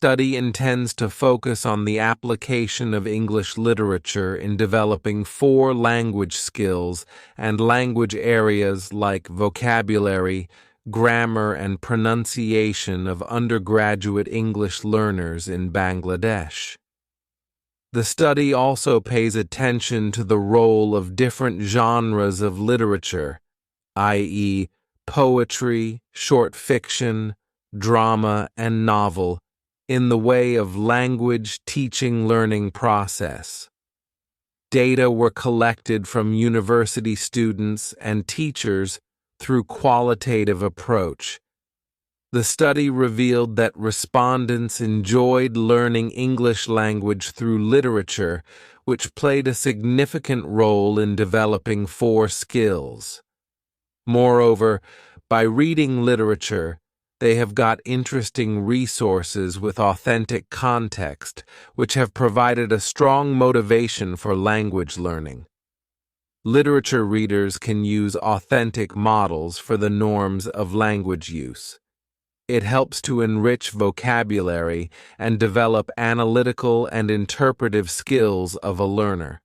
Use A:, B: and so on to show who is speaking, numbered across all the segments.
A: study intends to focus on the application of English literature in developing 4 language skills and language areas like vocabulary, grammar, and pronunciation of undergraduate English learners in Bangladesh. The study also pays attention to the role of different genres of literature, i.e., poetry, short fiction, drama, and novel, in the way of language teaching learning process. Data were collected from university students and teachers through qualitative approach. The study revealed that respondents enjoyed learning English language through literature, which played a significant role in developing 4 skills. Moreover, by reading literature, they have got interesting resources with authentic context, which have provided a strong motivation for language learning. Literature readers can use authentic models for the norms of language use. It helps to enrich vocabulary and develop analytical and interpretive skills of a learner.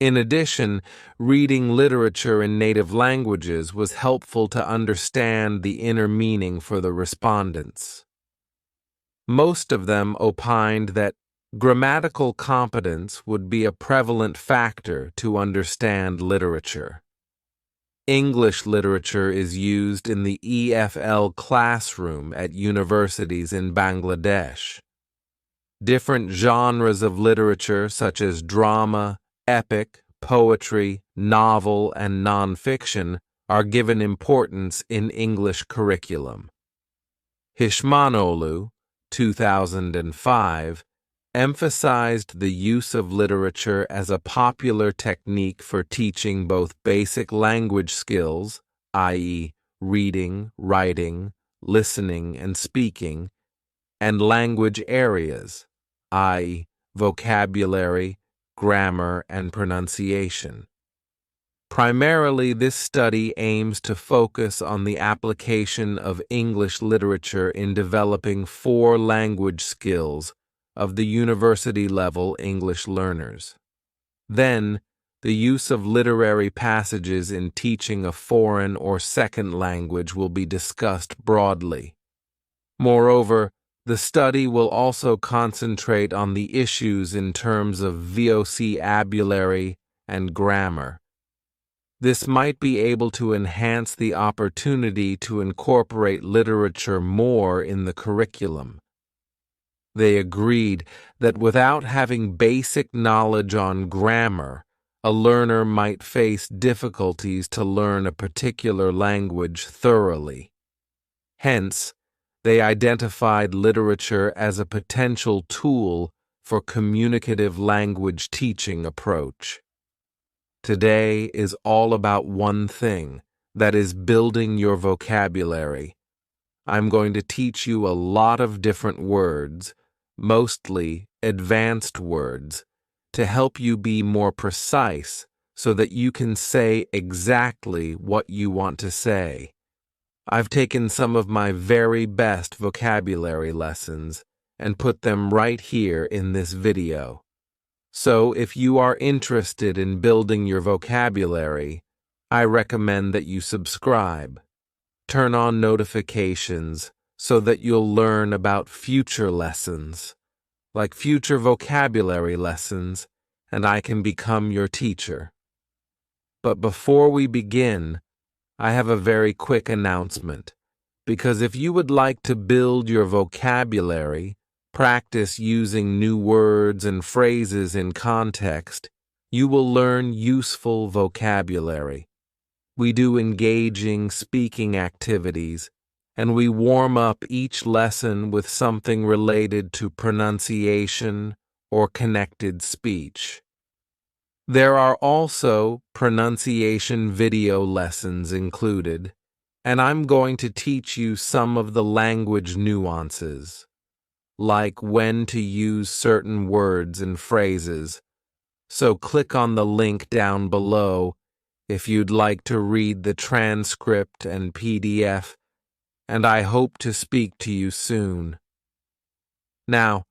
A: In addition, reading literature in native languages was helpful to understand the inner meaning for the respondents. Most of them opined that grammatical competence would be a prevalent factor to understand literature. English literature is used in the EFL classroom at universities in Bangladesh. Different genres of literature such as drama, epic, poetry, novel, and nonfiction are given importance in English curriculum. Hishmanoglu, 2005, emphasized the use of literature as a popular technique for teaching both basic language skills, i.e., reading, writing, listening, and speaking, and language areas, i.e., vocabulary, grammar, and pronunciation. Primarily, this study aims to focus on the application of English literature in developing 4 language skills of the university-level English learners. Then, the use of literary passages in teaching a foreign or second language will be discussed broadly. Moreover, the study will also concentrate on the issues in terms of vocabulary and grammar. This might be able to enhance the opportunity to incorporate literature more in the curriculum. They agreed that without having basic knowledge on grammar, a learner might face difficulties to learn a particular language thoroughly. Hence, they identified literature as a potential tool for communicative language teaching approach. Today is all about one thing, that is building your vocabulary. I'm going to teach you a lot of different words, mostly advanced words, to help you be more precise so that you can say exactly what you want to say. I've taken some of my very best vocabulary lessons and put them right here in this video. So if you are interested in building your vocabulary, I recommend that you subscribe. Turn on notifications so that you'll learn about future lessons, like future vocabulary lessons, and I can become your teacher. But before we begin, I have a very quick announcement, because if you would like to build your vocabulary, practice using new words and phrases in context, you will learn useful vocabulary. We do engaging speaking activities, and we warm up each lesson with something related to pronunciation or connected speech. There are also pronunciation video lessons included, and I'm going to teach you some of the language nuances, like when to use certain words and phrases. So click on the link down below if you'd like to read the transcript and PDF, and I hope to speak to you soon. Now,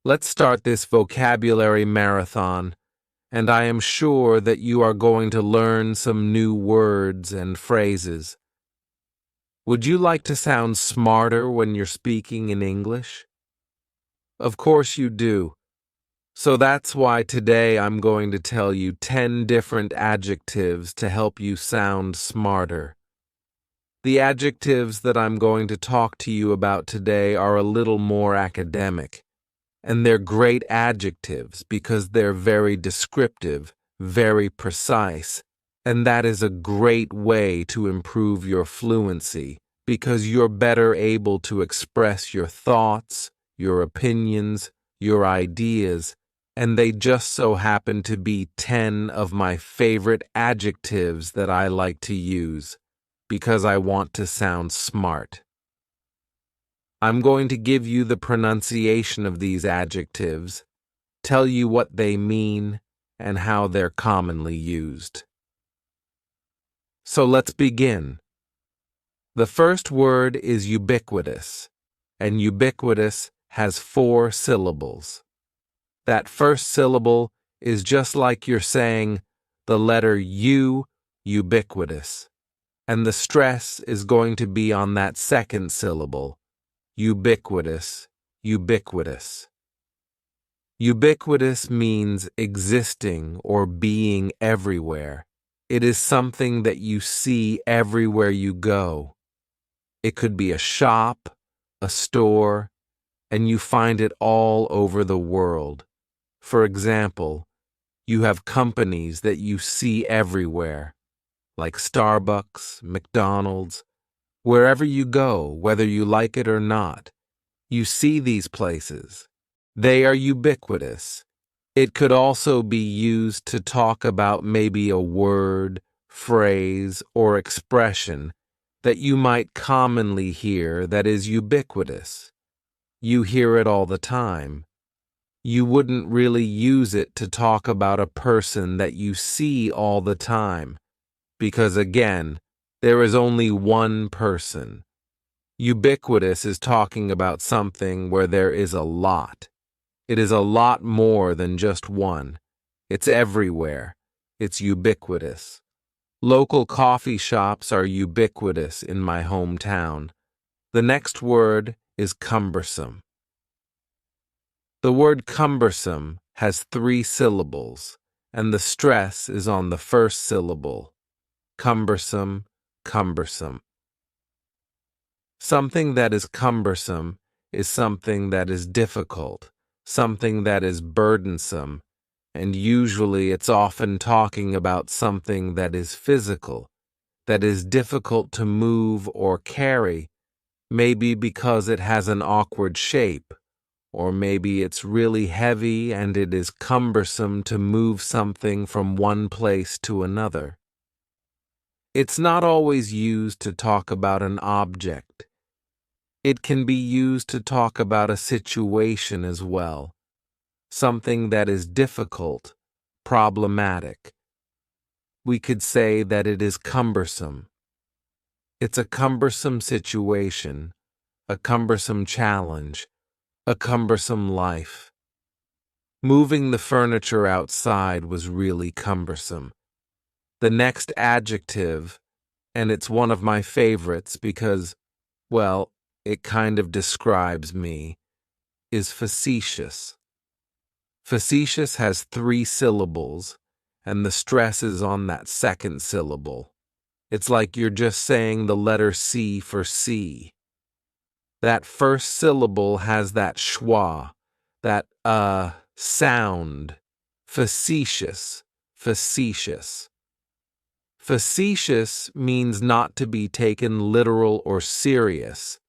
A: let's start this vocabulary marathon, and I am sure that you are going to learn some new words and phrases. Would you like to sound smarter when you're speaking in English? Of course you do. So that's why today I'm going to tell you 10 different adjectives to help you sound smarter. The adjectives that I'm going to talk to you about today are a little more academic, and they're great adjectives because they're very descriptive, very precise, and that is a great way to improve your fluency because you're better able to express your thoughts, your opinions, your ideas, and they just so happen to be 10 of my favorite adjectives that I like to use because I want to sound smart. I'm going to give you the pronunciation of these adjectives, tell you what they mean, and how they're commonly used. So let's begin. The first word is ubiquitous, and ubiquitous has 4 syllables. That first syllable is just like you're saying the letter U, ubiquitous, and the stress is going to be on that second syllable, ubiquitous, ubiquitous. Ubiquitous means existing or being everywhere. It is something that you see everywhere you go. It could be a shop, a store, and you find it all over the world. For example, you have companies that you see everywhere, like Starbucks, McDonald's. Wherever you go, whether you like it or not, you see these places. They are ubiquitous. It could also be used to talk about maybe a word, phrase, or expression that you might commonly hear that is ubiquitous. You hear it all the time. You wouldn't really use it to talk about a person that you see all the time, because again, there is only one person. Ubiquitous is talking about something where there is a lot. It is a lot more than just one. It's everywhere. It's ubiquitous. Local coffee shops are ubiquitous in my hometown. The next word is cumbersome. The word cumbersome has 3 syllables, and the stress is on the first syllable. Cumbersome, cumbersome. Something that is cumbersome is something that is difficult, something that is burdensome, and usually it's often talking about something that is physical, that is difficult to move or carry, maybe because it has an awkward shape, or maybe it's really heavy and it is cumbersome to move something from one place to another. It's not always used to talk about an object. It can be used to talk about a situation as well, something that is difficult, problematic. We could say that it is cumbersome. It's a cumbersome situation, a cumbersome challenge, a cumbersome life. Moving the furniture outside was really cumbersome. The next adjective, and it's one of my favorites because, well, it kind of describes me, is facetious. Facetious has 3 syllables, and the stress is on that second syllable. It's like you're just saying the letter C for C. That first syllable has that schwa, that sound. Facetious, facetious. Facetious means not to be taken literal or serious,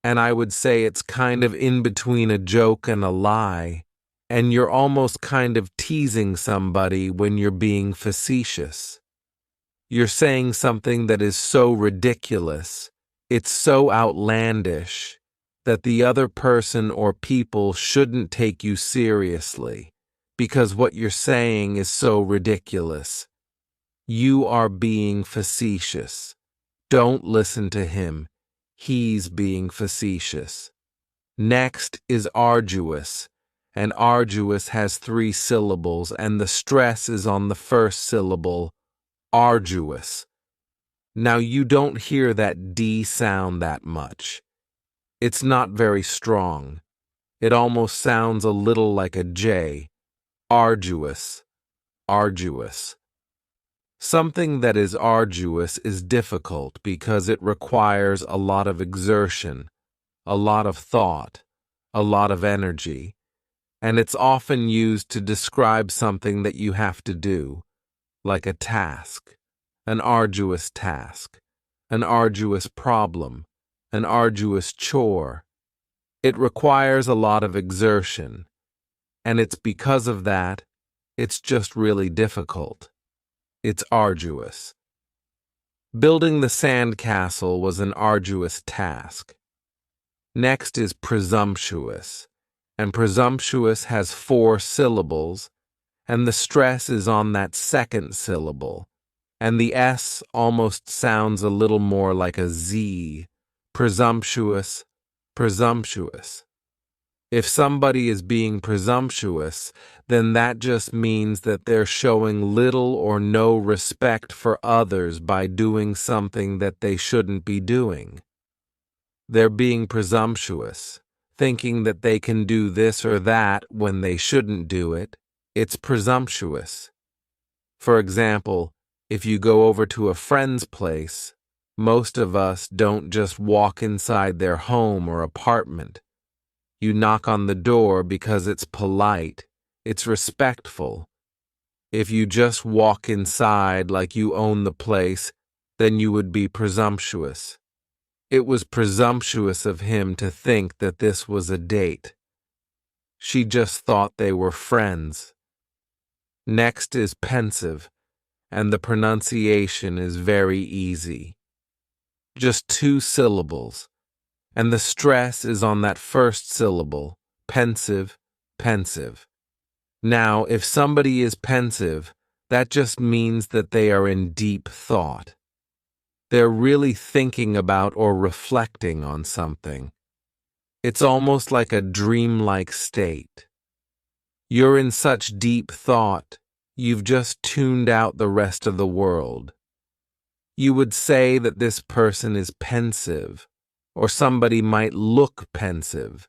A: and I would say it's kind of in between a joke and a lie, and you're almost kind of teasing somebody when you're being facetious. You're saying something that is so ridiculous, it's so outlandish, that the other person or people shouldn't take you seriously, because what you're saying is so ridiculous. You are being facetious. Don't listen to him. He's being facetious. Next is arduous, and arduous has 3 syllables, and the stress is on the first syllable, arduous. Now you don't hear that D sound that much. It's not very strong. It almost sounds a little like a J. Arduous, arduous. Something that is arduous is difficult because it requires a lot of exertion, a lot of thought, a lot of energy, and it's often used to describe something that you have to do, like a task, an arduous task, an arduous problem, an arduous chore. It requires a lot of exertion, and it's because of that, it's just really difficult. It's arduous. Building the sand castle was an arduous task. Next is presumptuous, and presumptuous has 4 syllables, and the stress is on that second syllable, and the S almost sounds a little more like a Z. Presumptuous, presumptuous. If somebody is being presumptuous, then that just means that they're showing little or no respect for others by doing something that they shouldn't be doing. They're being presumptuous, thinking that they can do this or that when they shouldn't do it. It's presumptuous. For example, if you go over to a friend's place, most of us don't just walk inside their home or apartment. You knock on the door because it's polite, it's respectful. If you just walk inside like you own the place, then you would be presumptuous. It was presumptuous of him to think that this was a date. She just thought they were friends. Next is pensive, and the pronunciation is very easy. Just 2 syllables. And the stress is on that first syllable, pensive, pensive. Now, if somebody is pensive, that just means that they are in deep thought. They're really thinking about or reflecting on something. It's almost like a dreamlike state. You're in such deep thought, you've just tuned out the rest of the world. You would say that this person is pensive, or somebody might look pensive.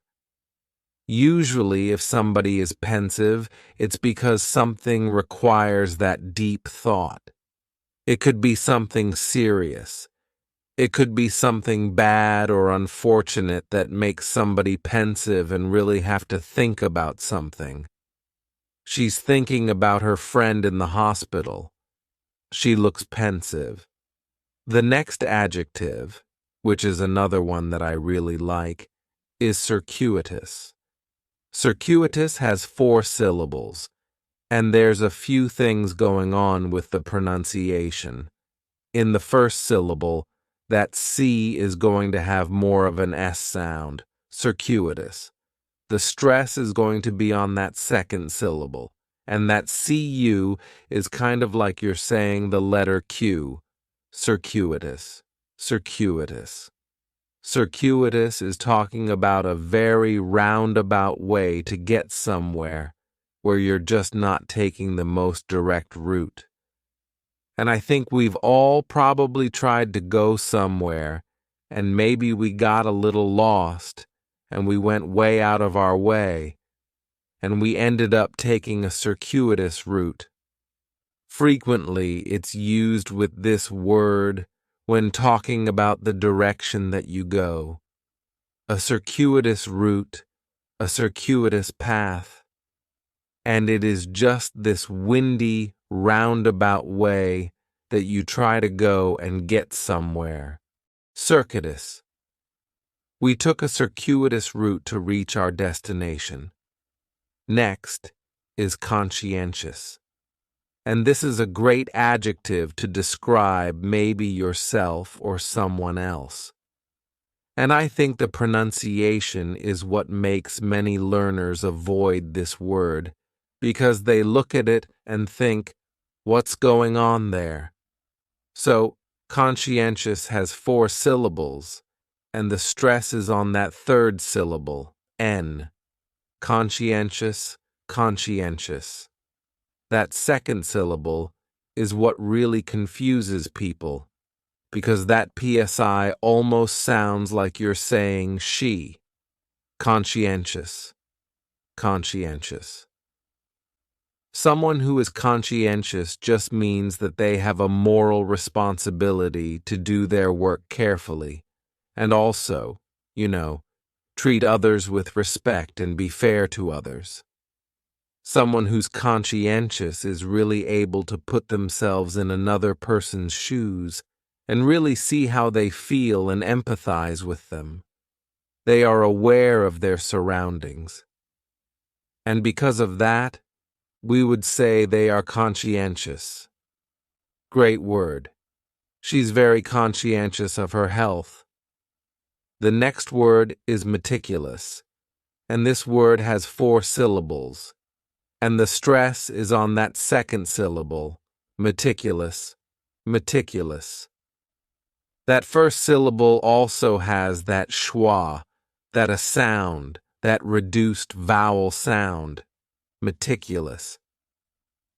A: Usually, if somebody is pensive, it's because something requires that deep thought. It could be something serious. It could be something bad or unfortunate that makes somebody pensive and really have to think about something. She's thinking about her friend in the hospital. She looks pensive. The next adjective, which is another one that I really like, is circuitous. Circuitous has 4 syllables, and there's a few things going on with the pronunciation. In the first syllable, that C is going to have more of an S sound, circuitous. The stress is going to be on that second syllable, and that CU is kind of like you're saying the letter Q, circuitous, circuitous. Circuitous is talking about a very roundabout way to get somewhere where you're just not taking the most direct route. And I think we've all probably tried to go somewhere, and maybe we got a little lost, and we went way out of our way, and we ended up taking a circuitous route. Frequently, it's used with this word when talking about the direction that you go. A circuitous route, a circuitous path. And it is just this windy, roundabout way that you try to go and get somewhere. Circuitous. We took a circuitous route to reach our destination. Next is conscientious. And this is a great adjective to describe maybe yourself or someone else. And I think the pronunciation is what makes many learners avoid this word, because they look at it and think, what's going on there? So, conscientious has 4 syllables, and the stress is on that third syllable, N. Conscientious, conscientious. That second syllable is what really confuses people, because that PSI almost sounds like you're saying she. Conscientious, conscientious. Someone who is conscientious just means that they have a moral responsibility to do their work carefully, and also, treat others with respect and be fair to others. Someone who's conscientious is really able to put themselves in another person's shoes and really see how they feel and empathize with them. They are aware of their surroundings. And because of that, we would say they are conscientious. Great word. She's very conscientious of her health. The next word is meticulous, and this word has 4 syllables, and the stress is on that second syllable, meticulous, meticulous. That first syllable also has that schwa, that a sound, that reduced vowel sound, meticulous.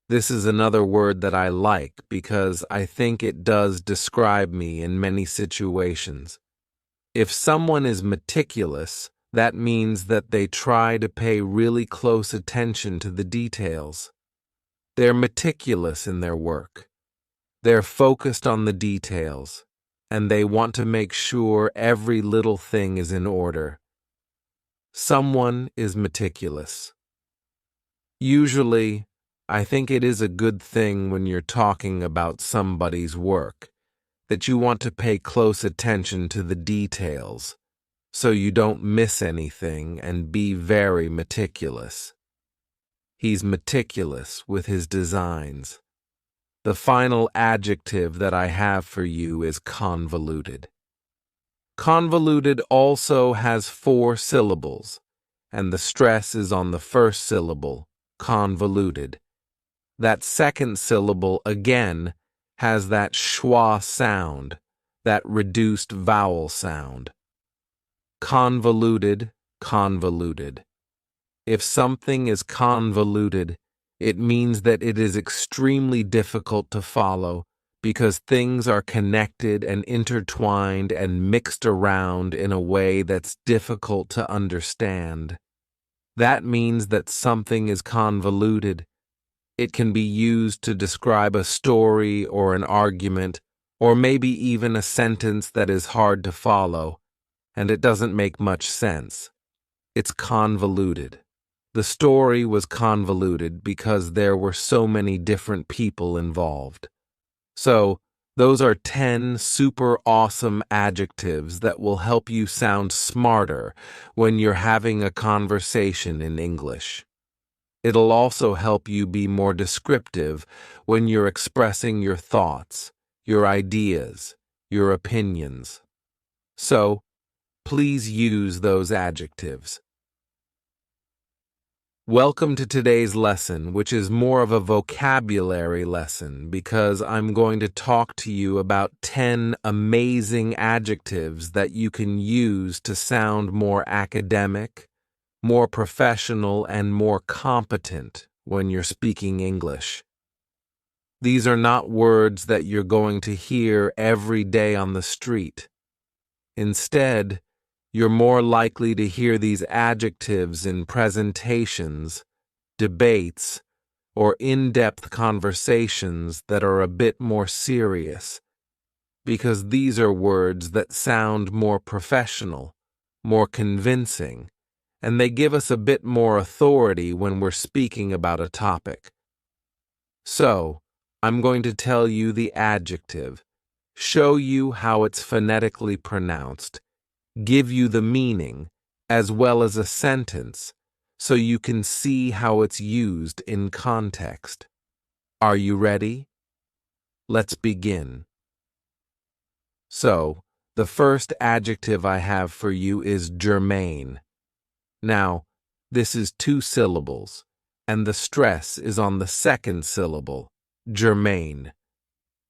A: This is another word that I like because I think it does describe me in many situations. If someone is meticulous, that means that they try to pay really close attention to the details. They're meticulous in their work. They're focused on the details, and they want to make sure every little thing is in order. Someone is meticulous. Usually, I think it is a good thing when you're talking about somebody's work that you want to pay close attention to the details so you don't miss anything and be very meticulous. He's meticulous with his designs. The final adjective that I have for you is convoluted. Convoluted also has 4 syllables, and the stress is on the first syllable, convoluted. That second syllable, again, has that schwa sound, that reduced vowel sound. Convoluted, convoluted. If something is convoluted, it means that it is extremely difficult to follow because things are connected and intertwined and mixed around in a way that's difficult to understand. That means that something is convoluted. It can be used to describe a story or an argument, or maybe even a sentence that is hard to follow, and it doesn't make much sense. It's convoluted. The story was convoluted because there were so many different people involved. So, those are 10 super awesome adjectives that will help you sound smarter when you're having a conversation in English. It'll also help you be more descriptive when you're expressing your thoughts, your ideas, your opinions. So, please use those adjectives. Welcome to today's lesson, which is more of a vocabulary lesson because I'm going to talk to you about 10 amazing adjectives that you can use to sound more academic, more professional, and more competent when you're speaking English. These are not words that you're going to hear every day on the street. Instead, you're more likely to hear these adjectives in presentations, debates, or in-depth conversations that are a bit more serious, because these are words that sound more professional, more convincing, and they give us a bit more authority when we're speaking about a topic. So, I'm going to tell you the adjective, show you how it's phonetically pronounced, give you the meaning, as well as a sentence, so you can see how it's used in context. Are you ready? Let's begin. So, the first adjective I have for you is germane. Now, this is 2 syllables, and the stress is on the second syllable, germane.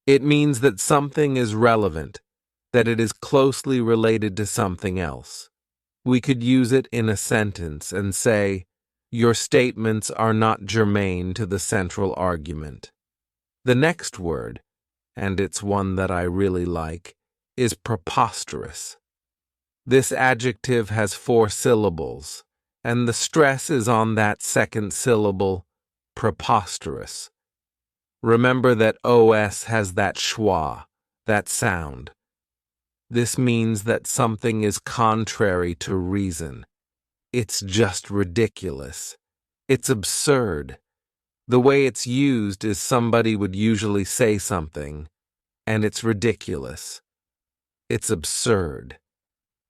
A: It means that something is relevant, that it is closely related to something else. We could use it in a sentence and say, your statements are not germane to the central argument. The next word, and it's one that I really like, is preposterous. This adjective has 4 syllables, and the stress is on that second syllable, preposterous. Remember that OS has that schwa, that sound. This means that something is contrary to reason. It's just ridiculous. It's absurd. The way it's used is somebody would usually say something, and it's ridiculous. It's absurd.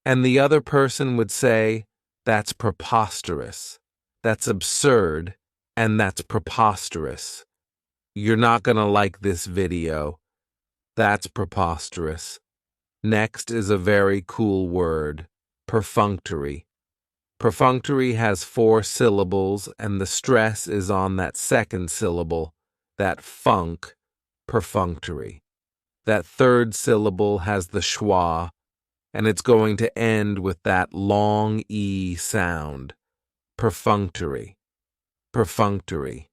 A: And the other person would say, that's preposterous. That's absurd, and that's preposterous. You're not gonna like this video. That's preposterous. Next is a very cool word, perfunctory. Perfunctory has 4 syllables, and the stress is on that second syllable, that funk, perfunctory. That third syllable has the schwa, and it's going to end with that long E sound, perfunctory, perfunctory.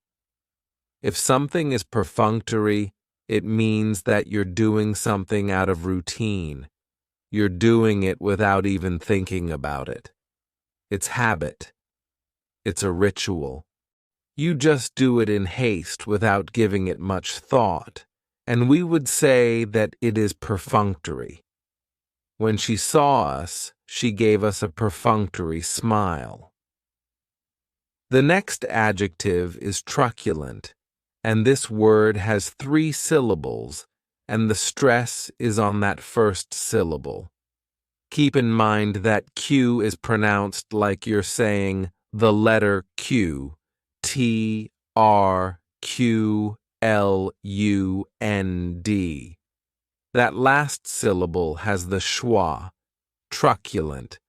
A: If something is perfunctory, it means that you're doing something out of routine. You're doing it without even thinking about it. It's habit. It's a ritual. You just do it in haste without giving it much thought, and we would say that it is perfunctory. When she saw us, she gave us a perfunctory smile. The next adjective is truculent, and this word has 3 syllables, and the stress is on that first syllable. Keep in mind that Q is pronounced like you're saying the letter Q, T-R-Q-L-U-N-D. That last syllable has the schwa, truculent.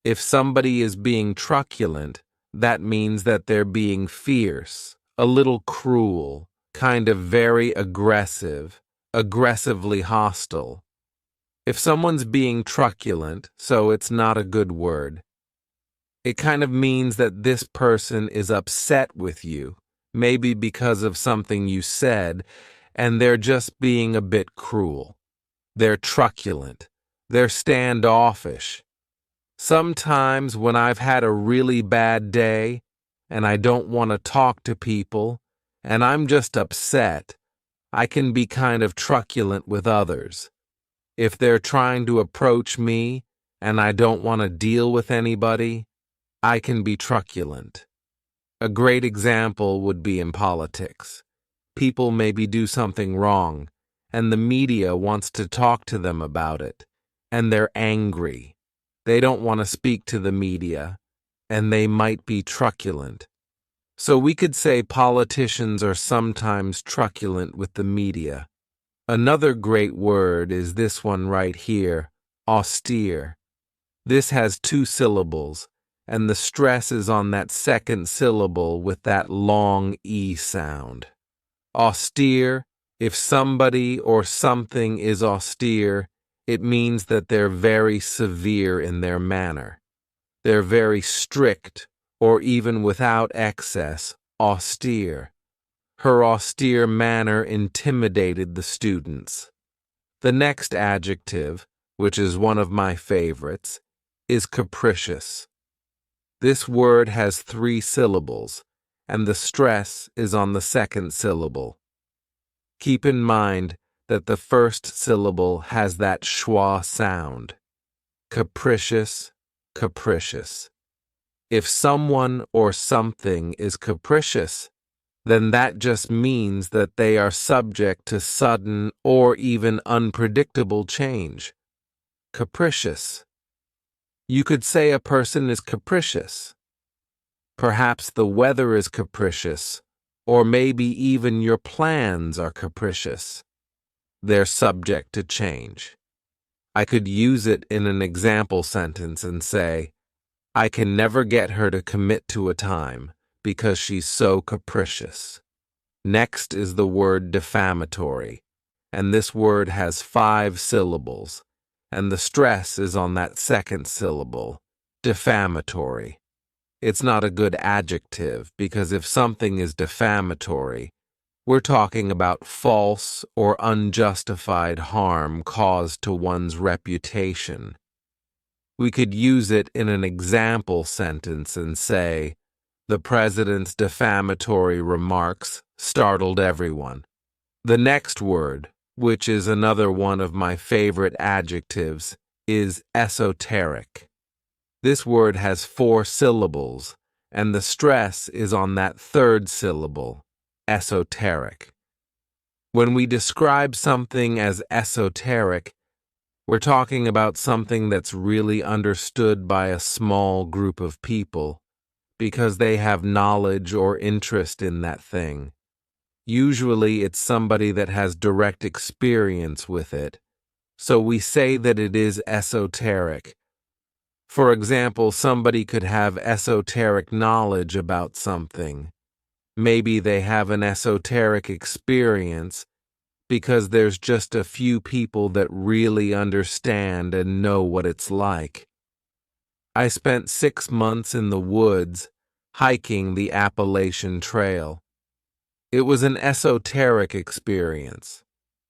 A: If somebody is being truculent, that means that they're being fierce, a little cruel, kind of very aggressive, aggressively hostile. If someone's being truculent, so it's not a good word. It kind of means that this person is upset with you, maybe because of something you said, and they're just being a bit cruel. They're truculent. They're standoffish. Sometimes when I've had a really bad day, and I don't want to talk to people, and I'm just upset, I can be kind of truculent with others. If they're trying to approach me and I don't want to deal with anybody, I can be truculent. A great example would be in politics. People maybe do something wrong, and the media wants to talk to them about it, and they're angry. They don't want to speak to the media, and they might be truculent. So we could say politicians are sometimes truculent with the media. Another great word is this one right here, austere. This has 2 syllables, and the stress is on that second syllable with that long E sound. Austere, if somebody or something is austere, it means that they're very severe in their manner. They're very strict, or even without excess, austere. Her austere manner intimidated the students. The next adjective, which is one of my favorites, is capricious. This word has 3 syllables, and the stress is on the second syllable. Keep in mind that the first syllable has that schwa sound. Capricious, capricious. If someone or something is capricious, then that just means that they are subject to sudden or even unpredictable change. Capricious. You could say a person is capricious. Perhaps the weather is capricious, or maybe even your plans are capricious. They're subject to change. I could use it in an example sentence and say, I can never get her to commit to a time because she's so capricious. Next is the word defamatory, and this word has 5 syllables, and the stress is on that second syllable, Defamatory. It's not a good adjective because if something is defamatory, we're talking about false or unjustified harm caused to one's reputation. We could use it in an example sentence and say, "The president's defamatory remarks startled everyone." The next word, which is another one of my favorite adjectives, is esoteric. This word has 4 syllables, and the stress is on that third syllable, esoteric. When we describe something as esoteric, we're talking about something that's really understood by a small group of people because they have knowledge or interest in that thing. Usually it's somebody that has direct experience with it, so we say that it is esoteric. For example, somebody could have esoteric knowledge about something. Maybe they have an esoteric experience because there's just a few people that really understand and know what it's like. I spent 6 months in the woods hiking the Appalachian Trail. It was an esoteric experience.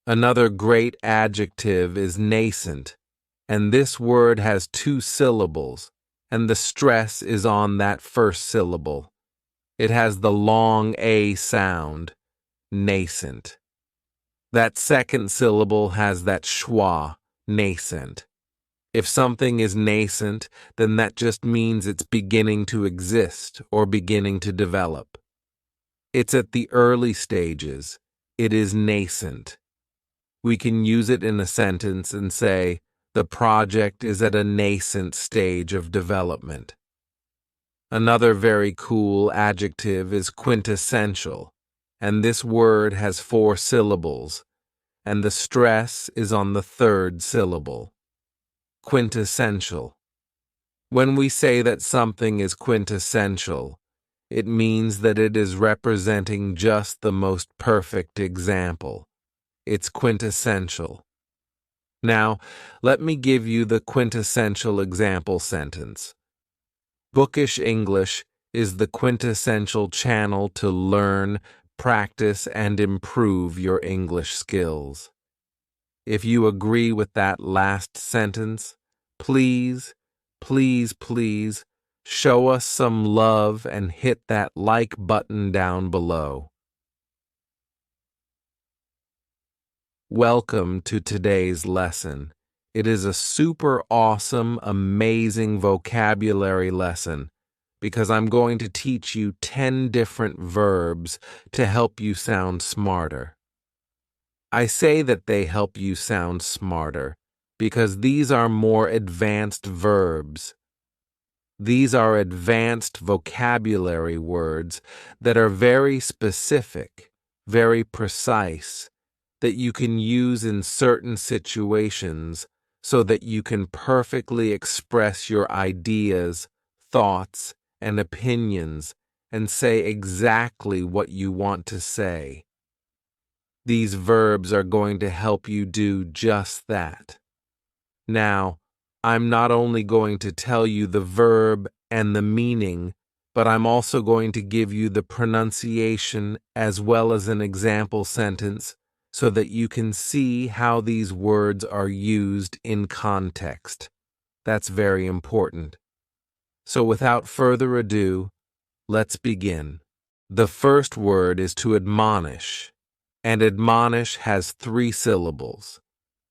A: Another great adjective is nascent, and this word has 2 syllables, and the stress is on that first syllable. It has the long A sound, nascent. That second syllable has that schwa, nascent. If something is nascent, then that just means it's beginning to exist or beginning to develop. It's at the early stages. It is nascent. We can use it in a sentence and say, "The project is at a nascent stage of development." Another very cool adjective is quintessential, and this word has 4 syllables, and the stress is on the third syllable. Quintessential. When we say that something is quintessential, it means that it is representing just the most perfect example. It's quintessential. Now, let me give you the quintessential example sentence. Bookish English is the quintessential channel to learn, practice, and improve your English skills. If you agree with that last sentence, please, please, please show us some love and hit that like button down below. Welcome to today's lesson. It is a super awesome, amazing vocabulary lesson because I'm going to teach you 10 different verbs to help you sound smarter. I say that they help you sound smarter because these are more advanced verbs. These are advanced vocabulary words that are very specific, very precise, that you can use in certain situations so that you can perfectly express your ideas, thoughts, and opinions and say exactly what you want to say. These verbs are going to help you do just that. Now, I'm not only going to tell you the verb and the meaning, but I'm also going to give you the pronunciation as well as an example sentence so that you can see how these words are used in context. That's very important. So without further ado, let's begin. The first word is to admonish, and admonish has 3 syllables,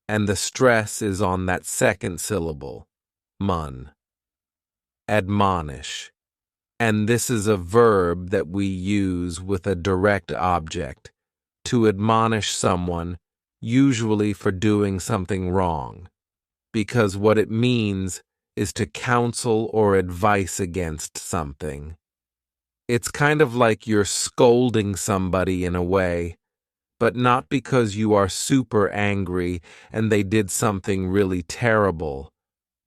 A: and the stress is on that second syllable, mun. Admonish. And this is a verb that we use with a direct object, to admonish someone, usually for doing something wrong, because what it means is to counsel or advise against something. It's kind of like you're scolding somebody in a way, but not because you are super angry and they did something really terrible,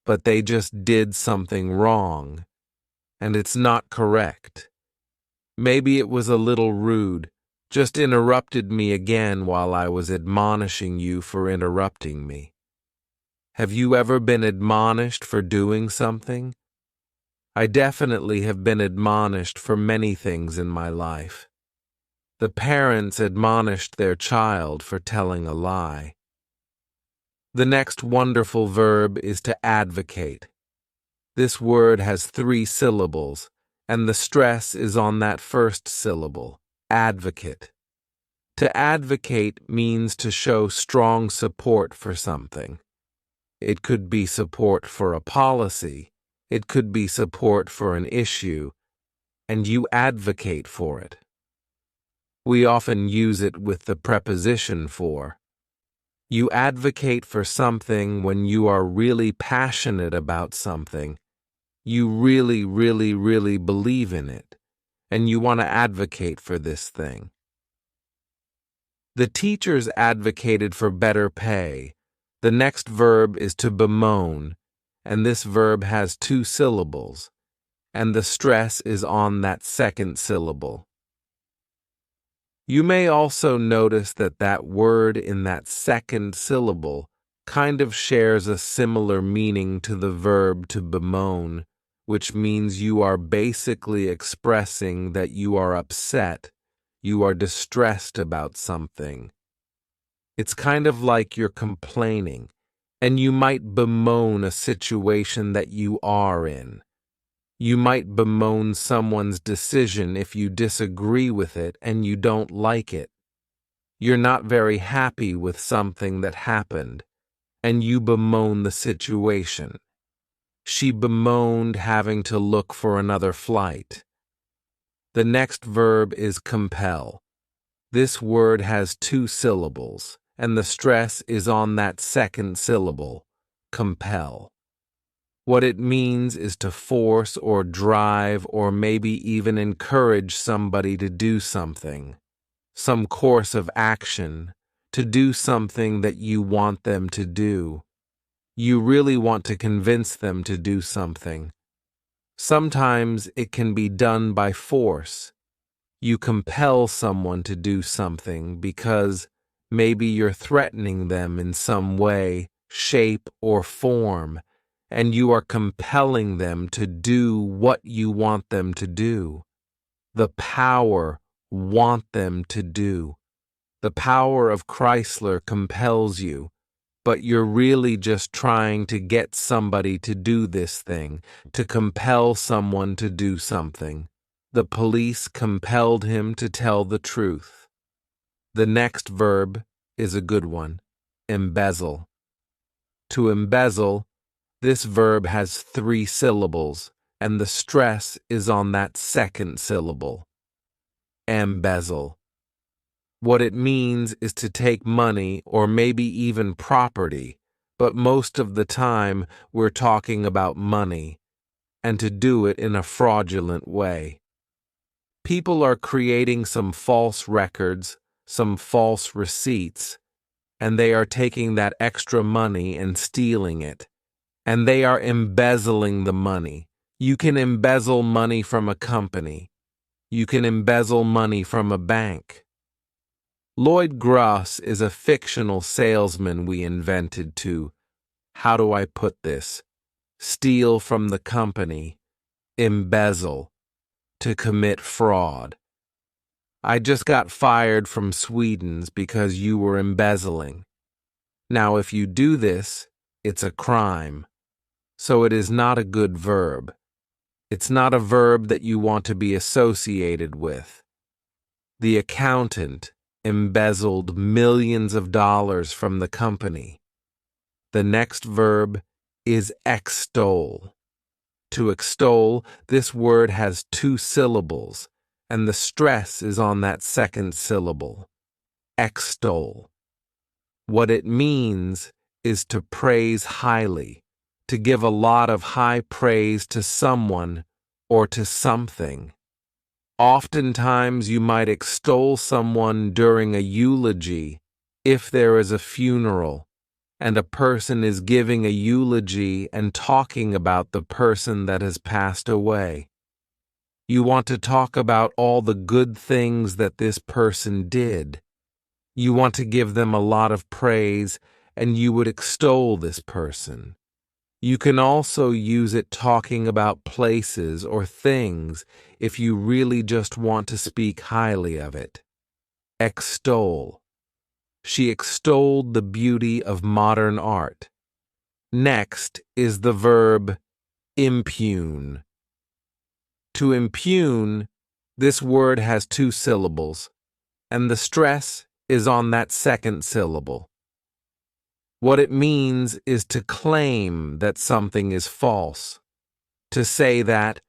A: but they just did something wrong, and it's not correct. Maybe it was a little rude, just interrupted me again while I was admonishing you for interrupting me. Have you ever been admonished for doing something? I definitely have been admonished for many things in my life. The parents admonished their child for telling a lie. The next wonderful verb is to advocate. This word has 3 syllables, and the stress is on that first syllable, advocate. To advocate means to show strong support for something. It could be support for a policy, it could be support for an issue, and you advocate for it. We often use it with the preposition for. You advocate for something when you are really passionate about something. You really believe in it, and you want to advocate for this thing. The teachers advocated for better pay. The next verb is to bemoan, and this verb has 2 syllables, and the stress is on that second syllable. You may also notice that that word in that second syllable kind of shares a similar meaning to the verb to bemoan, which means you are basically expressing that you are upset, you are distressed about something. It's kind of like you're complaining, and you might bemoan a situation that you are in. You might bemoan someone's decision if you disagree with it and you don't like it. You're not very happy with something that happened, and you bemoan the situation. She bemoaned having to look for another flight. The next verb is compel. This word has 2 syllables, and the stress is on that second syllable, compel. What it means is to force or drive or maybe even encourage somebody to do something, some course of action, to do something that you want them to do. You really want to convince them to do something. Sometimes it can be done by force. You compel someone to do something because maybe you're threatening them in some way, shape, or form, and you are compelling them to do what you want them to do. The power want them to do. The power of Chrysler compels you, but you're really just trying to get somebody to do this thing, to compel someone to do something. The police compelled him to tell the truth. The next verb is a good one, embezzle. To embezzle, this verb has 3 syllables, and the stress is on that second syllable. Embezzle. What it means is to take money or maybe even property, but most of the time we're talking about money, and to do it in a fraudulent way. People are creating some false records, some false receipts, and they are taking that extra money and stealing it. And they are embezzling the money. You can embezzle money from a company. You can embezzle money from a bank. Lloyd Gross is a fictional salesman we invented to, how do I put this, steal from the company, embezzle, to commit fraud. I just got fired from Sweden's because you were embezzling. Now, if you do this, it's a crime. So it is not a good verb. It's not a verb that you want to be associated with. The accountant embezzled millions of dollars from the company. The next verb is extol. To extol, this word has 2 syllables, and the stress is on that second syllable. Extol. What it means is to praise highly, to give a lot of high praise to someone or to something. Oftentimes you might extol someone during a eulogy if there is a funeral and a person is giving a eulogy and talking about the person that has passed away. You want to talk about all the good things that this person did. You want to give them a lot of praise, and you would extol this person. You can also use it talking about places or things if you really just want to speak highly of it. Extol. She extolled the beauty of modern art. Next is the verb impugn. To impugn, this word has two syllables, and the stress is on that second syllable. What it means is to claim that something is false, to say that,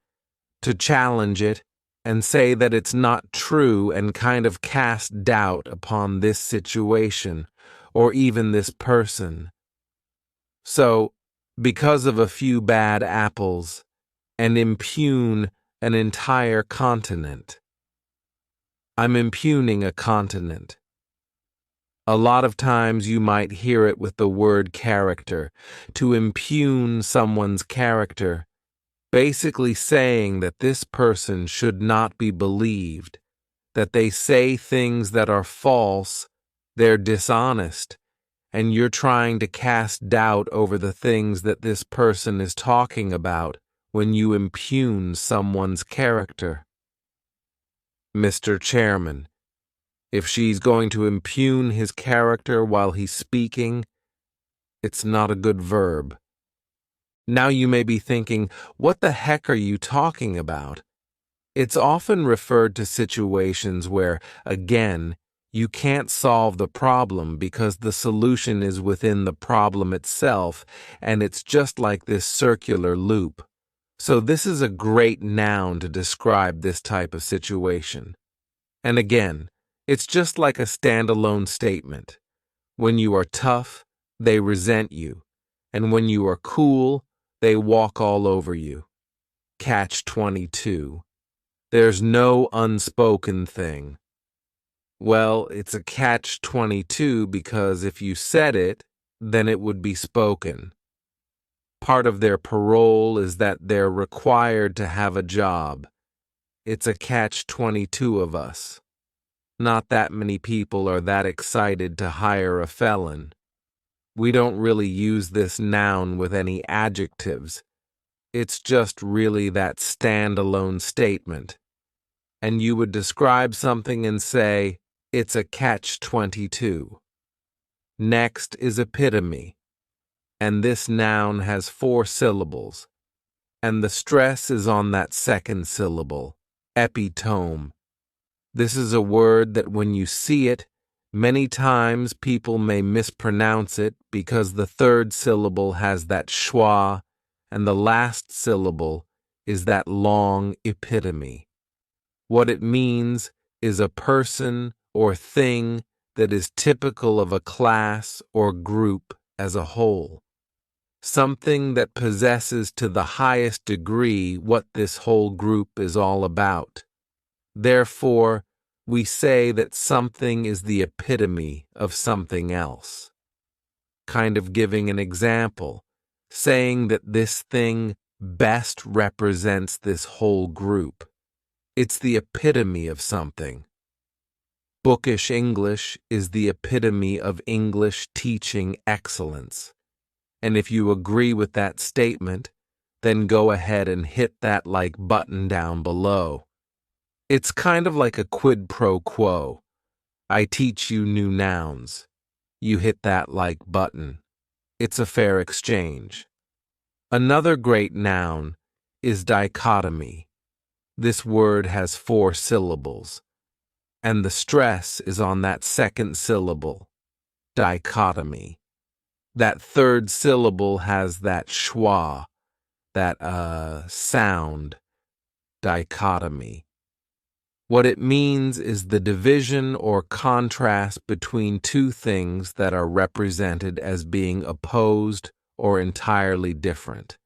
A: to challenge it, and say that it's not true and kind of cast doubt upon this situation or even this person. So, because of a few bad apples, and impugn an entire continent. I'm impugning a continent. A lot of times you might hear it with the word character, to impugn someone's character, basically saying that this person should not be believed, that they say things that are false, they're dishonest, and you're trying to cast doubt over the things that this person is talking about when you impugn someone's character. Mr. Chairman, if she's going to impugn his character while he's speaking, it's not a good verb. Now you may be thinking, what the heck are you talking about? It's often referred to situations where, again, you can't solve the problem because the solution is within the problem itself, and it's just like this circular loop. So this is a great noun to describe this type of situation. And again, it's just like a standalone statement. When you are tough, they resent you. And when you are cool, they walk all over you. Catch 22. There's no unspoken thing. Well, it's a catch-22 because if you said it, then it would be spoken. Part of their parole is that they're required to have a job. It's a catch-22 of us. Not that many people are that excited to hire a felon. We don't really use this noun with any adjectives. It's just really that standalone statement. And you would describe something and say, it's a catch-22. Next is epitome, and this noun has 4 syllables, and the stress is on that second syllable, epitome. This is a word that when you see it, many times people may mispronounce it because the third syllable has that schwa, and the last syllable is that long epitome. What it means is a person or thing that is typical of a class or group as a whole. Something that possesses to the highest degree what this whole group is all about. Therefore, we say that something is the epitome of something else. Kind of giving an example, saying that this thing best represents this whole group. It's the epitome of something. Bookish English is the epitome of English teaching excellence. And if you agree with that statement, then go ahead and hit that like button down below. It's kind of like a quid pro quo. I teach you new nouns. You hit that like button. It's a fair exchange. Another great noun is dichotomy. This word has 4 syllables, and the stress is on that second syllable, dichotomy. That third syllable has that schwa, that sound, dichotomy. What it means is the division or contrast between two things that are represented as being opposed or entirely different.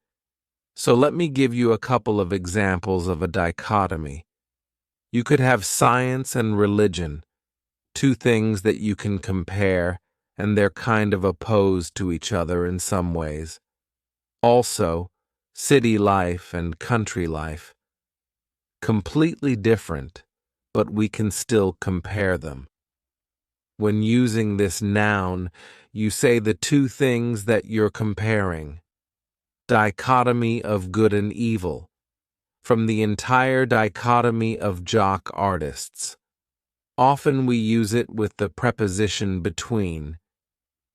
A: So let me give you a couple of examples of a dichotomy. You could have science and religion, 2 things that you can compare, and they're kind of opposed to each other in some ways. Also, city life and country life. Completely different, but we can still compare them. When using this noun, you say the 2 things that you're comparing. dichotomy of good and evil, from the entire dichotomy of jock artists. Often we use it with the preposition between.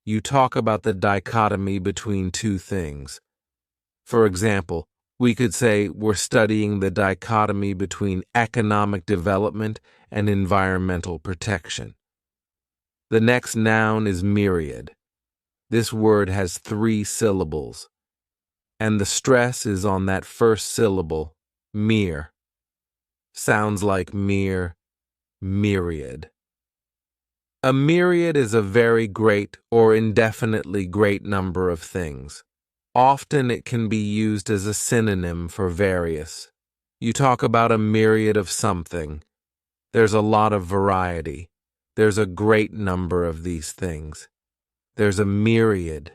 A: You talk about the dichotomy between two things. For example, we could say we're studying the dichotomy between economic development and environmental protection. The next noun is myriad. This word has 3 syllables, and the stress is on that first syllable, mere. Sounds like mere, myriad. A myriad is a very great or indefinitely great number of things. Often it can be used as a synonym for various. You talk about a myriad of something. There's a lot of variety. There's a great number of these things. There's a myriad.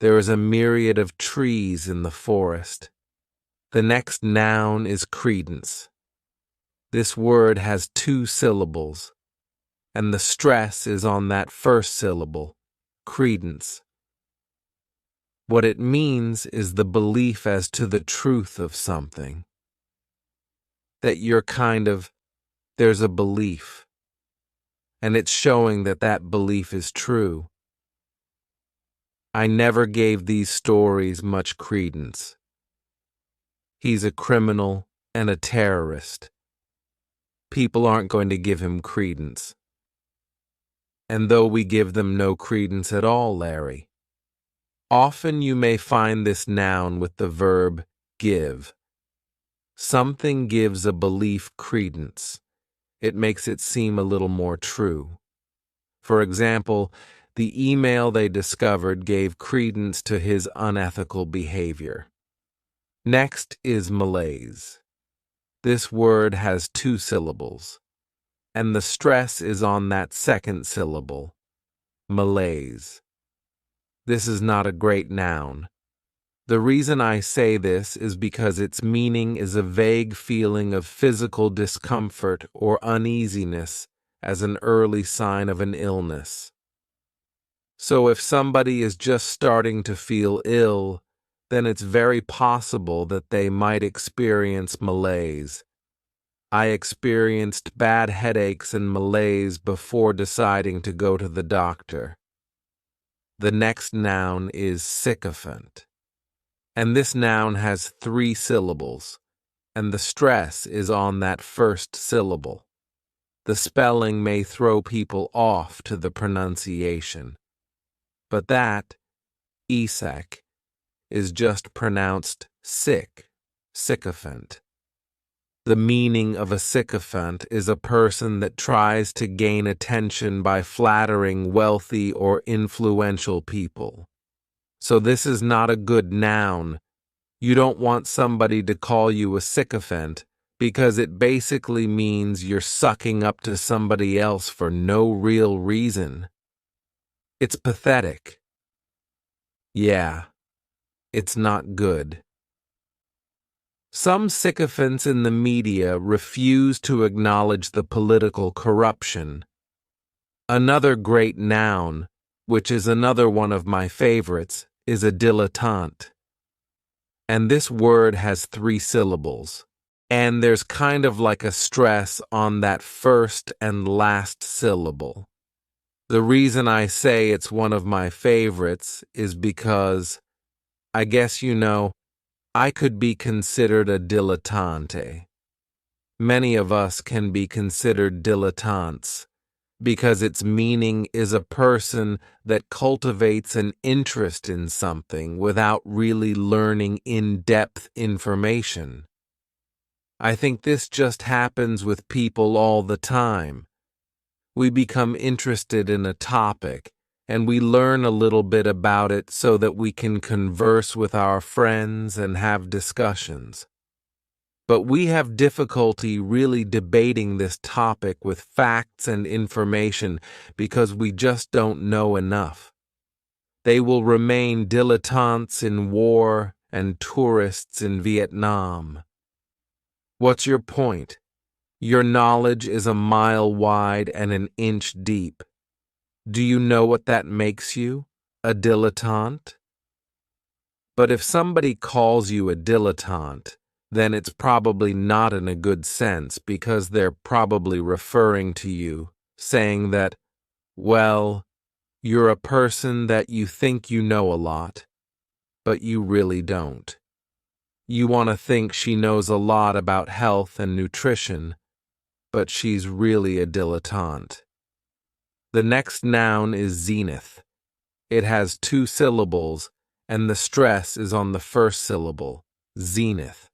A: There is a myriad of trees in the forest. The next noun is credence. This word has 2 syllables, and the stress is on that first syllable, credence. What it means is the belief as to the truth of something. That there's a belief, and it's showing that that belief is true. I never gave these stories much credence. He's a criminal and a terrorist. People aren't going to give him credence. And though we give them no credence at all, Larry. Often you may find this noun with the verb give. Something gives a belief credence. It makes it seem a little more true. For example, the email they discovered gave credence to his unethical behavior. Next is malaise. This word has 2 syllables, and the stress is on that second syllable, malaise. This is not a great noun. The reason I say this is because its meaning is a vague feeling of physical discomfort or uneasiness as an early sign of an illness. So if somebody is just starting to feel ill, then it's very possible that they might experience malaise. I experienced bad headaches and malaise before deciding to go to the doctor. The next noun is sycophant. And this noun has 3 syllables, and the stress is on that first syllable. The spelling may throw people off to the pronunciation. But that, Isak, is just pronounced sick, sycophant. The meaning of a sycophant is a person that tries to gain attention by flattering wealthy or influential people. So this is not a good noun. You don't want somebody to call you a sycophant because it basically means you're sucking up to somebody else for no real reason. It's pathetic. Yeah, it's not good. Some sycophants in the media refuse to acknowledge the political corruption. Another great noun, which is another one of my favorites, is a dilettante. And this word has 3 syllables. And there's kind of like a stress on that first and last syllable. The reason I say it's one of my favorites is because, I guess you know, I could be considered a dilettante. Many of us can be considered dilettantes because its meaning is a person that cultivates an interest in something without really learning in-depth information. I think this just happens with people all the time. We become interested in a topic, and we learn a little bit about it so that we can converse with our friends and have discussions. But we have difficulty really debating this topic with facts and information because we just don't know enough. They will remain dilettantes in war and tourists in Vietnam. What's your point? Your knowledge is a mile wide and an inch deep. Do you know what that makes you? A dilettante? But if somebody calls you a dilettante, then it's probably not in a good sense because they're probably referring to you, saying that, well, you're a person that you think you know a lot, but you really don't. You want to think she knows a lot about health and nutrition, but she's really a dilettante. The next noun is zenith. It has 2 syllables, and the stress is on the first syllable, zenith.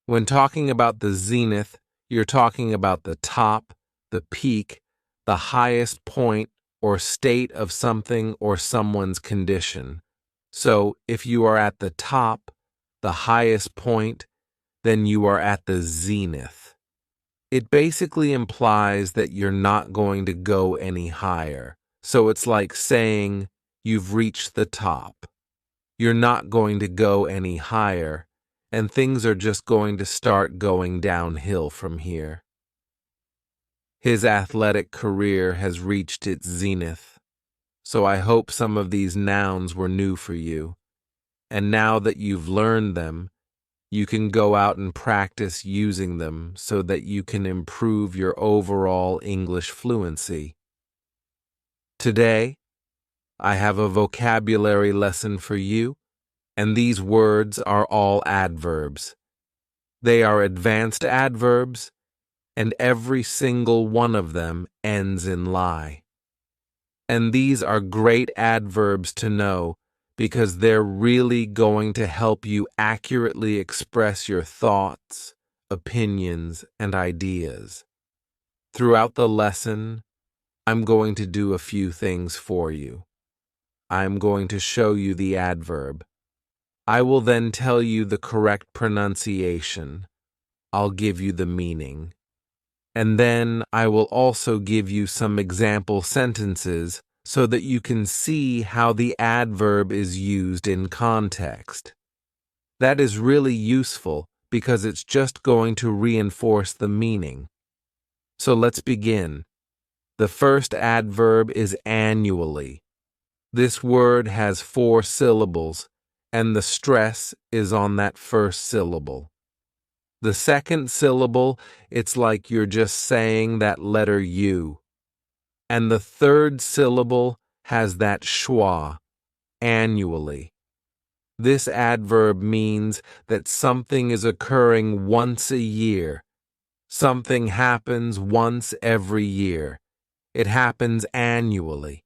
A: When talking about the zenith, you're talking about the top, the peak, the highest point or state of something or someone's condition. So, if you are at the top, the highest point, then you are at the zenith. It basically implies that you're not going to go any higher. So it's like saying you've reached the top. You're not going to go any higher, and things are just going to start going downhill from here. His athletic career has reached its zenith. So I hope some of these nouns were new for you. And now that you've learned them, you can go out and practice using them so that you can improve your overall English fluency. Today, I have a vocabulary lesson for you, and these words are all adverbs. They are advanced adverbs, and every single one of them ends in lie. And these are great adverbs to know because they're really going to help you accurately express your thoughts, opinions, and ideas. Throughout the lesson, I'm going to do a few things for you. I'm going to show you the adverb. I will then tell you the correct pronunciation. I'll give you the meaning. And then I will also give you some example sentences so that you can see how the adverb is used in context. That is really useful because it's just going to reinforce the meaning. So let's begin. The first adverb is annually. This word has 4 syllables, and the stress is on that first syllable. The second syllable, it's like you're just saying that letter U. And the third syllable has that schwa, annually. This adverb means that something is occurring once a year. Something happens once every year. It happens annually.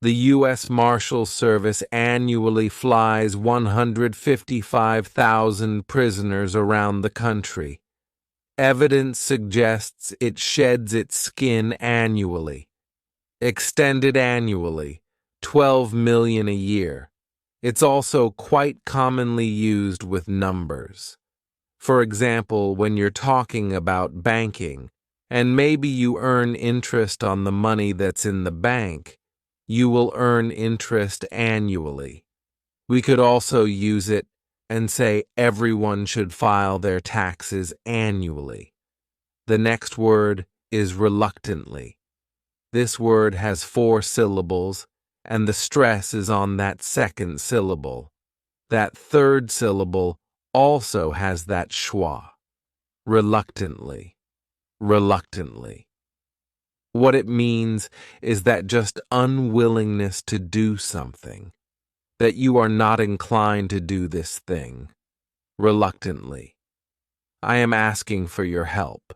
A: The U.S. Marshal Service annually flies 155,000 prisoners around the country. Evidence suggests it sheds its skin annually. Extended annually, 12 million a year. It's also quite commonly used with numbers. For example, when you're talking about banking, and maybe you earn interest on the money that's in the bank, you will earn interest annually. We could also use it and say everyone should file their taxes annually. The next word is reluctantly. This word has 4 syllables, and the stress is on that second syllable. That third syllable also has that schwa. Reluctantly. Reluctantly. What it means is that just unwillingness to do something, that you are not inclined to do this thing. Reluctantly. I am asking for your help.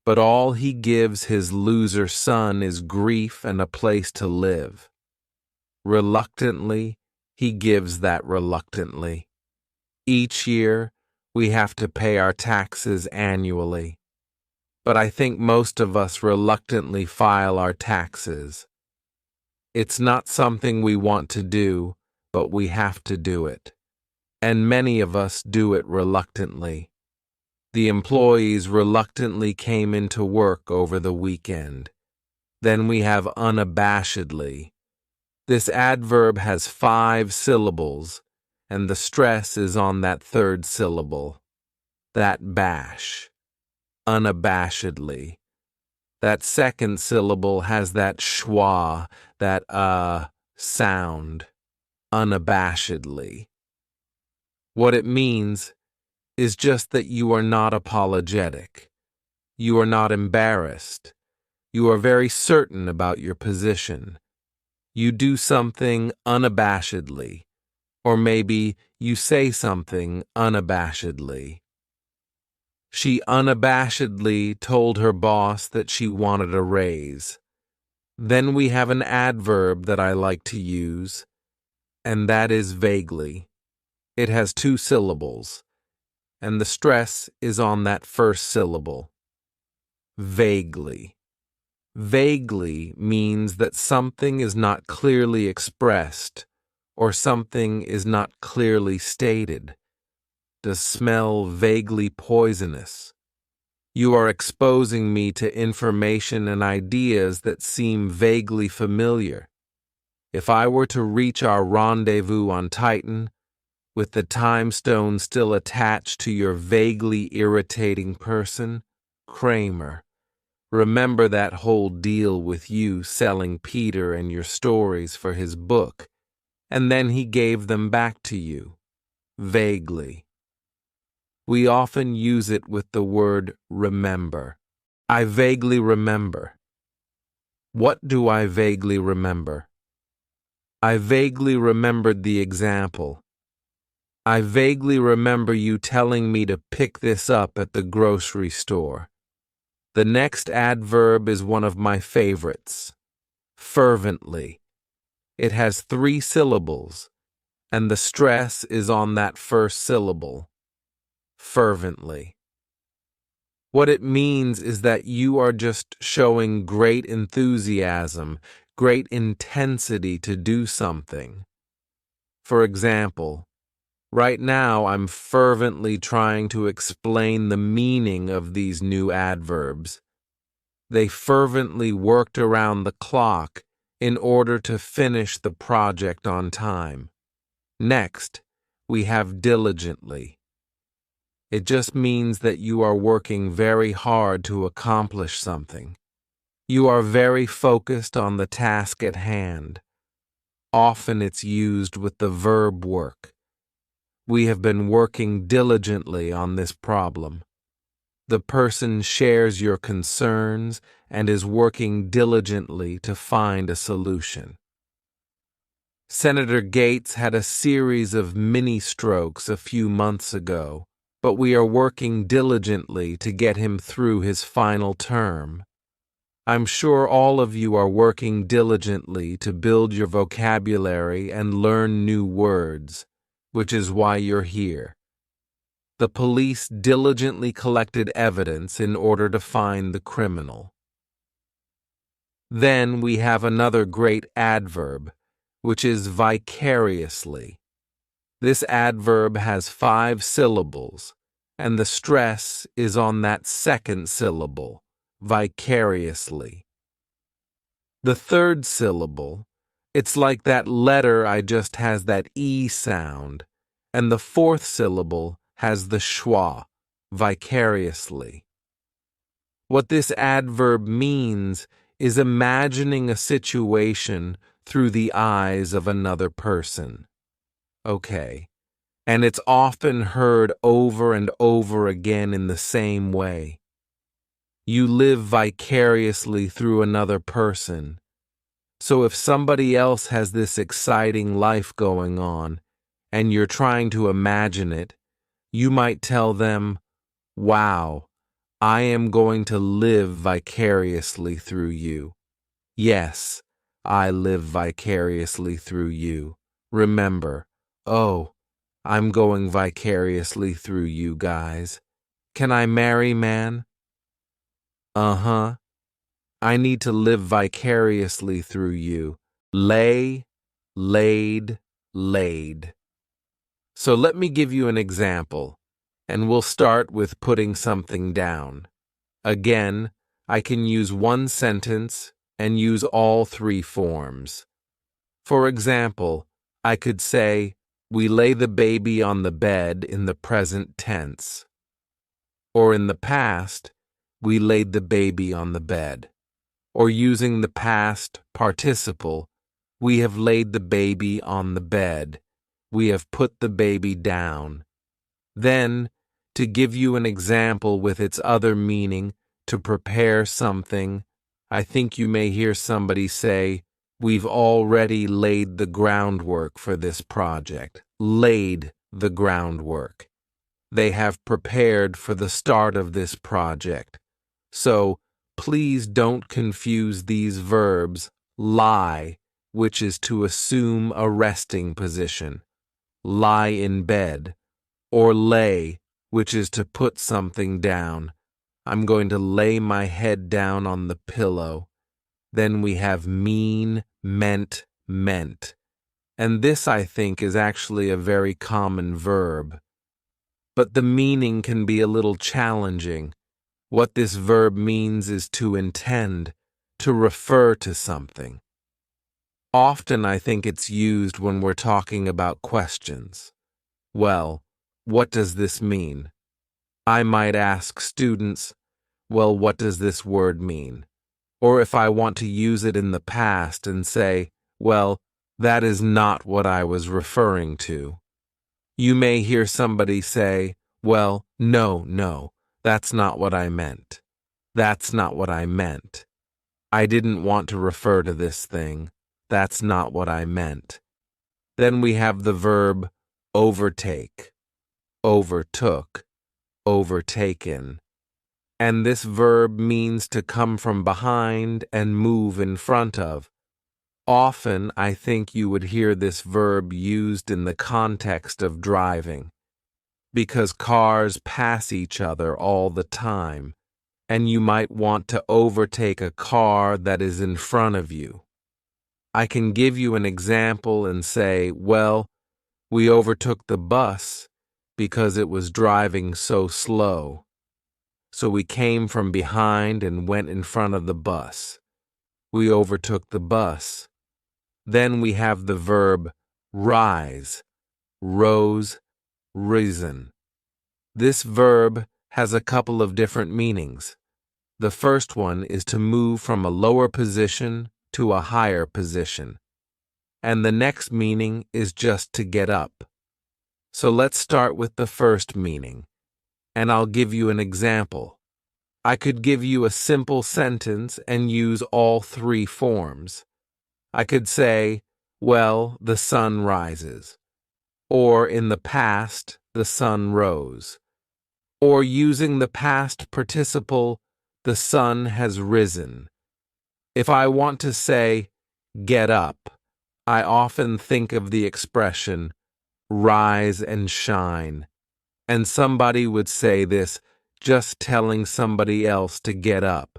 A: But all he gives his loser son is grief and a place to live. Reluctantly, he gives that reluctantly. Each year, we have to pay our taxes annually. But I think most of us reluctantly file our taxes. It's not something we want to do, but we have to do it. And many of us do it reluctantly. The employees reluctantly came into work over the weekend. Then we have unabashedly. This adverb has 5 syllables, and the stress is on that third syllable. That bash. Unabashedly. That second syllable has that schwa, that sound. Unabashedly. What it means is just that you are not apologetic. You are not embarrassed. You are very certain about your position. You do something unabashedly, or maybe you say something unabashedly. She unabashedly told her boss that she wanted a raise. Then we have an adverb that I like to use, and that is vaguely. It has 2 syllables, and the stress is on that first syllable. Vaguely. Vaguely means that something is not clearly expressed, or something is not clearly stated. Does smell vaguely poisonous? You are exposing me to information and ideas that seem vaguely familiar. If I were to reach our rendezvous on Titan, with the time stone still attached to your vaguely irritating person, Kramer, remember that whole deal with you selling Peter and your stories for his book, and then he gave them back to you, vaguely. We often use it with the word remember. I vaguely remember. What do I vaguely remember? I vaguely remembered the example. I vaguely remember you telling me to pick this up at the grocery store. The next adverb is one of my favorites. Fervently. It has 3 syllables, and the stress is on that first syllable. Fervently. What it means is that you are just showing great enthusiasm, great intensity to do something. For example, right now I'm fervently trying to explain the meaning of these new adverbs. They fervently worked around the clock in order to finish the project on time. Next, we have diligently. It just means that you are working very hard to accomplish something. You are very focused on the task at hand. Often it's used with the verb work. We have been working diligently on this problem. The person shares your concerns and is working diligently to find a solution. Senator Gates had a series of mini-strokes a few months ago, but we are working diligently to get him through his final term. I'm sure all of you are working diligently to build your vocabulary and learn new words, which is why you're here. The police diligently collected evidence in order to find the criminal. Then we have another great adverb, which is vicariously. This adverb has 5 syllables, and the stress is on that second syllable, vicariously. The third syllable, it's like that letter I just has that E sound, and the fourth syllable has the schwa, vicariously. What this adverb means is imagining a situation through the eyes of another person. Okay, and it's often heard over and over again in the same way. You live vicariously through another person. So if somebody else has this exciting life going on, and you're trying to imagine it, you might tell them, "Wow, I am going to live vicariously through you. Yes, I live vicariously through you. Remember, oh, I'm going vicariously through you guys. Can I marry, man? Uh-huh. I need to live vicariously through you. Lay, laid, laid." So let me give you an example, and we'll start with putting something down. Again, I can use one sentence and use all 3 forms. For example, I could say, "We lay the baby on the bed" in the present tense. Or in the past, "We laid the baby on the bed." Or using the past participle, "We have laid the baby on the bed." We have put the baby down. Then, to give you an example with its other meaning, to prepare something, I think you may hear somebody say, "We've already laid the groundwork for this project." Laid the groundwork. They have prepared for the start of this project. So, please don't confuse these verbs. Lie, which is to assume a resting position, lie in bed, or lay, which is to put something down. I'm going to lay my head down on the pillow. Then we have mean, meant, meant. And this, I think, is actually a very common verb. But the meaning can be a little challenging. What this verb means is to intend, to refer to something. Often I think it's used when we're talking about questions. Well, what does this mean? I might ask students, well, what does this word mean? Or if I want to use it in the past and say, well, that is not what I was referring to. You may hear somebody say, well, no, that's not what I meant. That's not what I meant. I didn't want to refer to this thing. That's not what I meant. Then we have the verb overtake, overtook, overtaken. And this verb means to come from behind and move in front of. Often, I think you would hear this verb used in the context of driving, because cars pass each other all the time, and you might want to overtake a car that is in front of you. I can give you an example and say, well, we overtook the bus because it was driving so slow. So we came from behind and went in front of the bus. We overtook the bus. Then we have the verb rise, rose, risen. This verb has a couple of different meanings. The first one is to move from a lower position to a higher position. And the next meaning is just to get up. So let's start with the first meaning, and I'll give you an example. I could give you a simple sentence and use all three forms. I could say, well, the sun rises. Or in the past, the sun rose. Or using the past participle, the sun has risen. If I want to say, get up, I often think of the expression, rise and shine. And somebody would say this just telling somebody else to get up.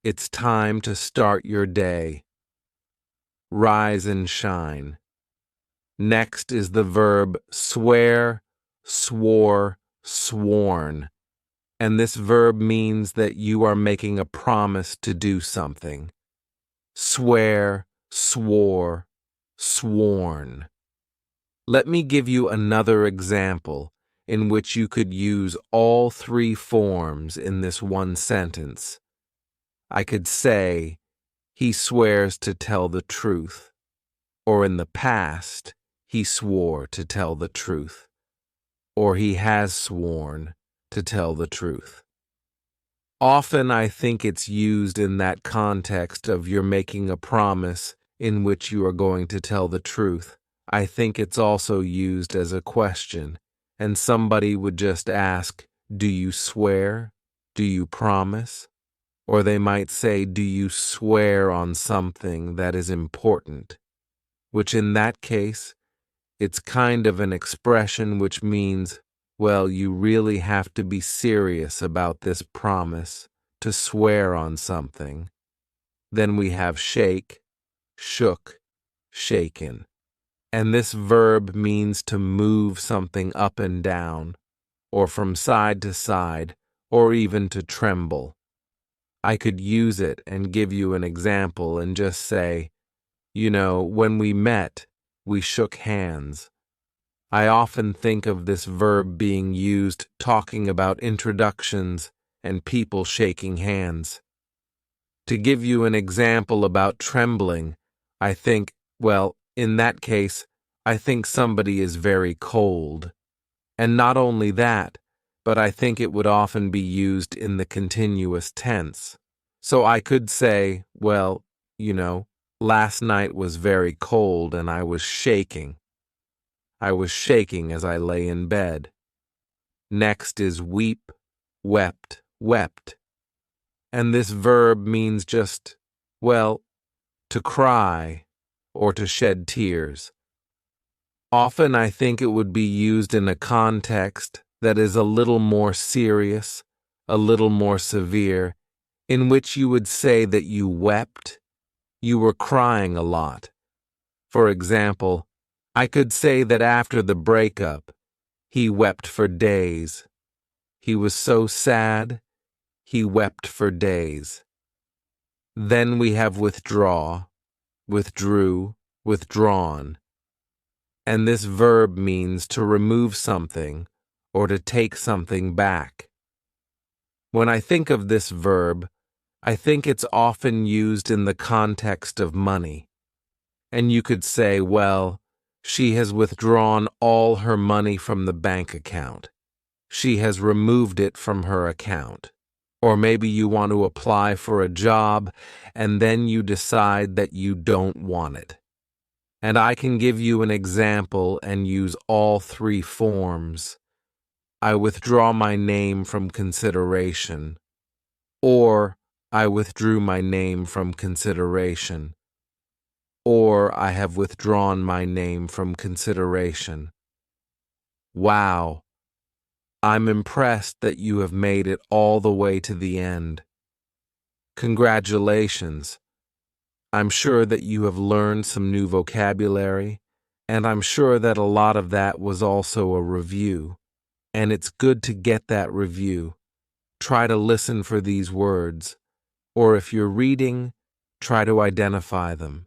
A: It's time to start your day. Rise and shine. Next is the verb swear, swore, sworn. And this verb means that you are making a promise to do something. Swear, swore, sworn. Let me give you another example in which you could use all three forms in this one sentence. I could say, he swears to tell the truth. Or in the past, he swore to tell the truth. Or he has sworn to tell the truth. Often I think it's used in that context of you're making a promise in which you are going to tell the truth. I think it's also used as a question, and somebody would just ask, do you swear? Do you promise? Or they might say, do you swear on something that is important? Which in that case, it's kind of an expression which means, well, you really have to be serious about this promise to swear on something. Then we have shake, shook, shaken. And this verb means to move something up and down, or from side to side, or even to tremble. I could use it and give you an example and just say, when we met, we shook hands. I often think of this verb being used talking about introductions and people shaking hands. To give you an example about trembling, I think, well, in that case, I think somebody is very cold. And not only that, but I think it would often be used in the continuous tense. So I could say, well, last night was very cold and I was shaking. I was shaking as I lay in bed. Next is weep, wept, wept. And this verb means just, well, to cry or to shed tears. Often I think it would be used in a context that is a little more serious, a little more severe, in which you would say that you wept, you were crying a lot. For example, I could say that after the breakup, he wept for days. He was so sad, he wept for days. Then we have withdraw, withdrew, withdrawn. And this verb means to remove something or to take something back. When I think of this verb, I think it's often used in the context of money. And you could say, well, she has withdrawn all her money from the bank account. She has removed it from her account. Or maybe you want to apply for a job and then you decide that you don't want it. And I can give you an example and use all three forms. I withdraw my name from consideration. Or I withdrew my name from consideration. Or I have withdrawn my name from consideration. Wow. I'm impressed that you have made it all the way to the end. Congratulations. I'm sure that you have learned some new vocabulary, and I'm sure that a lot of that was also a review. And it's good to get that review. Try to listen for these words, or if you're reading, try to identify them.